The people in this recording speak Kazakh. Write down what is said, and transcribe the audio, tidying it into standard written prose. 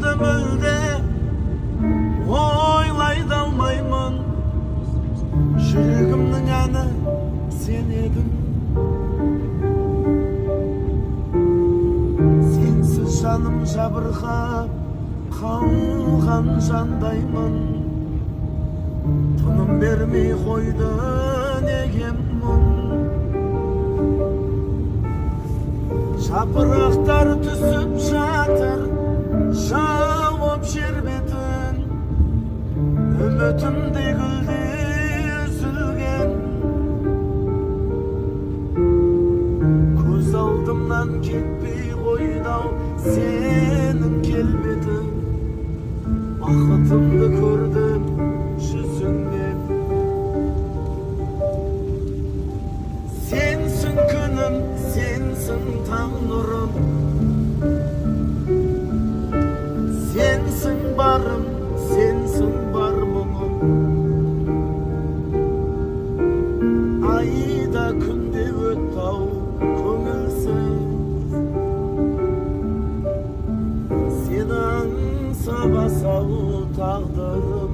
көзөмөлдө ойлай да алмаймын. Жүрегімнің әні сен едің. Сенсіз жаным жабырқап қалған жандаймын. Тыным бермей қойды неге мұң. Жапырақтар түсіп жатыр, жауып жер бетін. Үмітімде гүлде үзілген. Көз алдымнан кетпей қойды-ау сенің келбетің. Бақытымды көрдім жүзіңнен. Сенсің күнім, сенсің таң нұрым. Сенсің барым, сенсің бар мұңым. Айда күнде өтті-ау көңілсіз. Сені аңсап асау тағдырым.